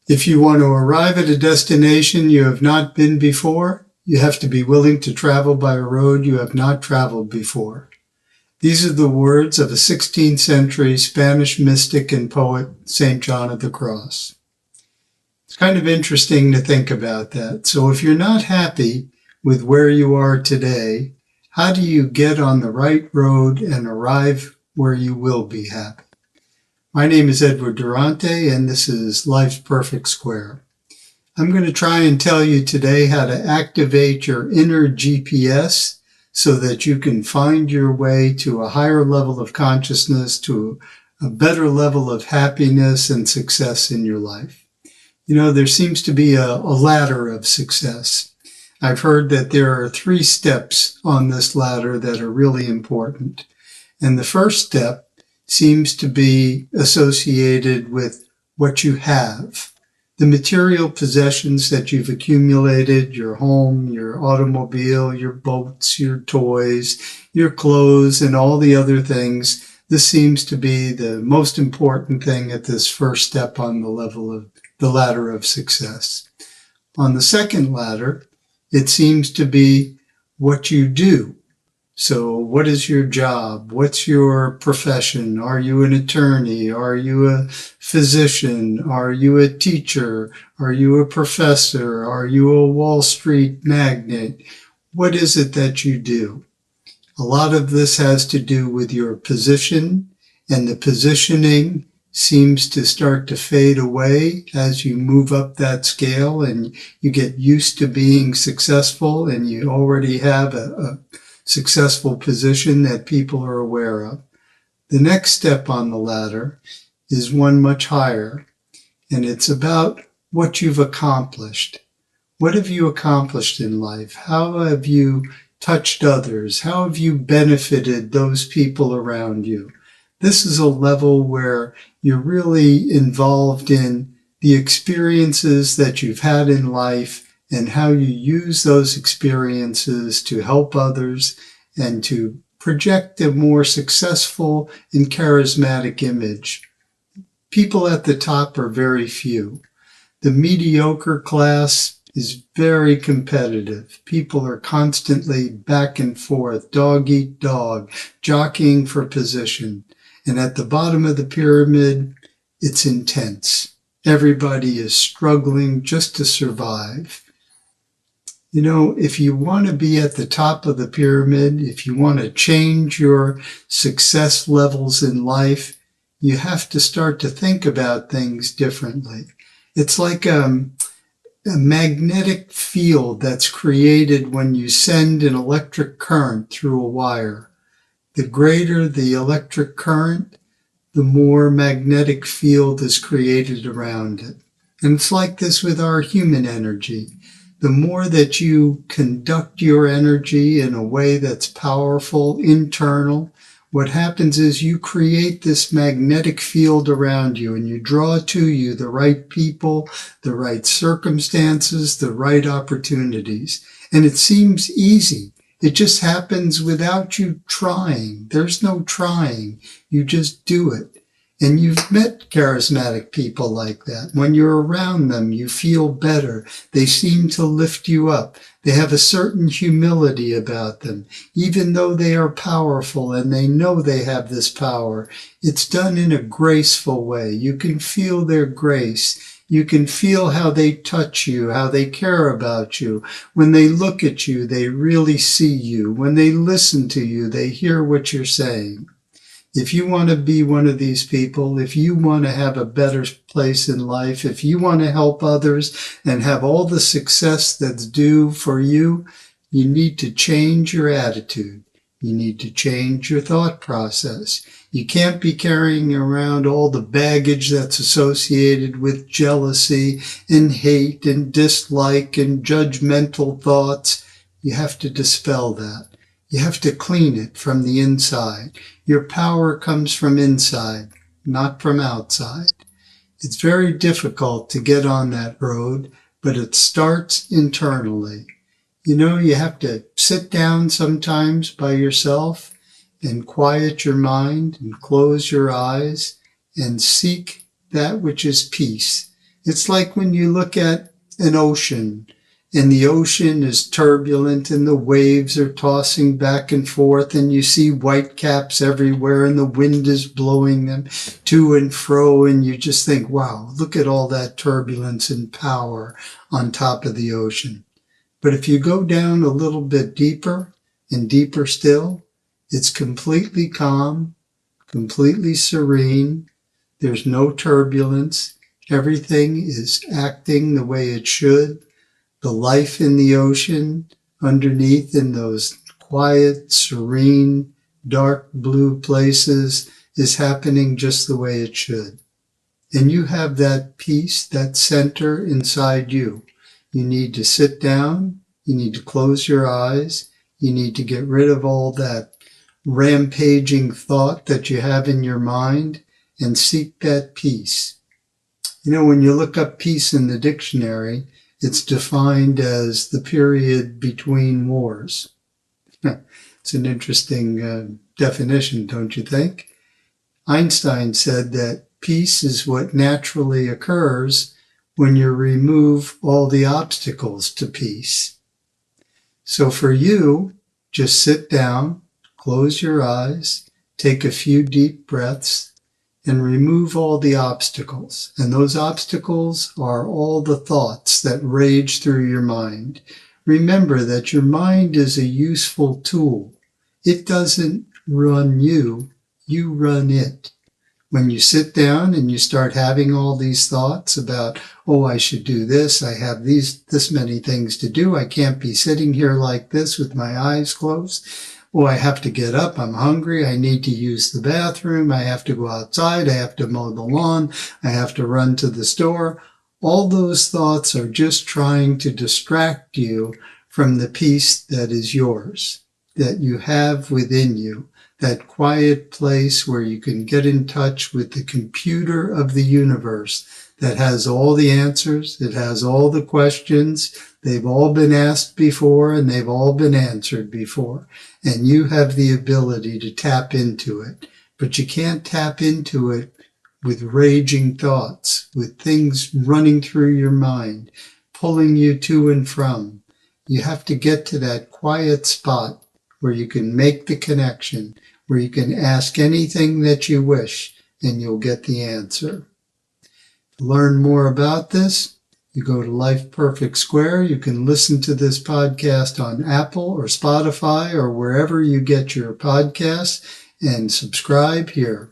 If you want to arrive at a destination you have not been before, you have to be willing to travel by a road you have not traveled before. These are the words of a 16th century Spanish mystic and poet, St. John of the Cross. It's kind of interesting to think about that. So if you're not happy with where you are today, how do you get on the right road and arrive where you will be happy? My name is Edward Durante, and this is Life's Perfect Square. I'm going to try and tell you today how to activate your inner GPS so that you can find your way to a higher level of consciousness, to a better level of happiness and success in your life. You know, there seems to be a ladder of success. I've heard that there are 3 steps on this ladder that are really important. And the first step seems to be associated with what you have. The material possessions that you've accumulated, your home, your automobile, your boats, your toys, your clothes, and all the other things. This seems to be the most important thing at this first step on the level of the ladder of success. On the second ladder, it seems to be what you do. So what is your job? What's your profession? Are you an attorney? Are you a physician? Are you a teacher? Are you a professor? Are you a Wall Street magnate? What is it that you do? A lot of this has to do with your position, and the positioning seems to start to fade away as you move up that scale and you get used to being successful and you already have a successful position that people are aware of. The next step on the ladder is one much higher, and it's about what you've accomplished. What have you accomplished in life? How have you touched others? How have you benefited those people around you? This is a level where you're really involved in the experiences that you've had in life and how you use those experiences to help others and to project a more successful and charismatic image. People at the top are very few. The mediocre class is very competitive. People are constantly back and forth, dog eat dog, jockeying for position. And at the bottom of the pyramid, it's intense. Everybody is struggling just to survive. You know, if you want to be at the top of the pyramid, if you want to change your success levels in life, you have to start to think about things differently. It's like a magnetic field that's created when you send an electric current through a wire. The greater the electric current, the more magnetic field is created around it. And it's like this with our human energy. The more that you conduct your energy in a way that's powerful, internal, what happens is you create this magnetic field around you and you draw to you the right people, the right circumstances, the right opportunities. And it seems easy. It just happens without you trying. There's no trying. You just do it. And you've met charismatic people like that. When you're around them, you feel better. They seem to lift you up. They have a certain humility about them. Even though they are powerful and they know they have this power, it's done in a graceful way. You can feel their grace. You can feel how they touch you, how they care about you. When they look at you, they really see you. When they listen to you, they hear what you're saying. If you want to be one of these people, if you want to have a better place in life, if you want to help others and have all the success that's due for you, you need to change your attitude. You need to change your thought process. You can't be carrying around all the baggage that's associated with jealousy and hate and dislike and judgmental thoughts. You have to dispel that. You have to clean it from the inside. Your power comes from inside, not from outside. It's very difficult to get on that road, but it starts internally. You know, you have to sit down sometimes by yourself and quiet your mind and close your eyes and seek that which is peace It's like when you look at an ocean, and the ocean is turbulent and the waves are tossing back and forth, and you see white caps everywhere and the wind is blowing them to and fro, and you just think, wow, look at all that turbulence and power on top of the ocean. But if you go down a little bit deeper and deeper still, it's completely calm, completely serene. There's no turbulence. Everything is acting the way it should. The life in the ocean underneath in those quiet, serene, dark blue places is happening just the way it should. And you have that peace, that center inside you. You need to sit down. You need to close your eyes. You need to get rid of all that rampaging thought that you have in your mind and seek that peace. You know, when you look up peace in the dictionary, it's defined as the period between wars. It's an interesting definition, don't you think? Einstein said that peace is what naturally occurs when you remove all the obstacles to peace. So for you, just sit down, close your eyes, take a few deep breaths, and remove all the obstacles. And those obstacles are all the thoughts that rage through your mind. Remember that your mind is a useful tool. It doesn't run you, you run it. When you sit down and you start having all these thoughts about, oh, I should do this, I have this many things to do, I can't be sitting here like this with my eyes closed. Oh, I have to get up, I'm hungry, I need to use the bathroom, I have to go outside, I have to mow the lawn, I have to run to the store. All those thoughts are just trying to distract you from the peace that is yours, that you have within you, that quiet place where you can get in touch with the computer of the universe that has all the answers, it has all the questions, they've all been asked before and they've all been answered before. And you have the ability to tap into it. But you can't tap into it with raging thoughts, with things running through your mind, pulling you to and from. You have to get to that quiet spot where you can make the connection, where you can ask anything that you wish, and you'll get the answer. To learn more about this, you go to Life Perfect Square. You can listen to this podcast on Apple or Spotify or wherever you get your podcasts, and subscribe here.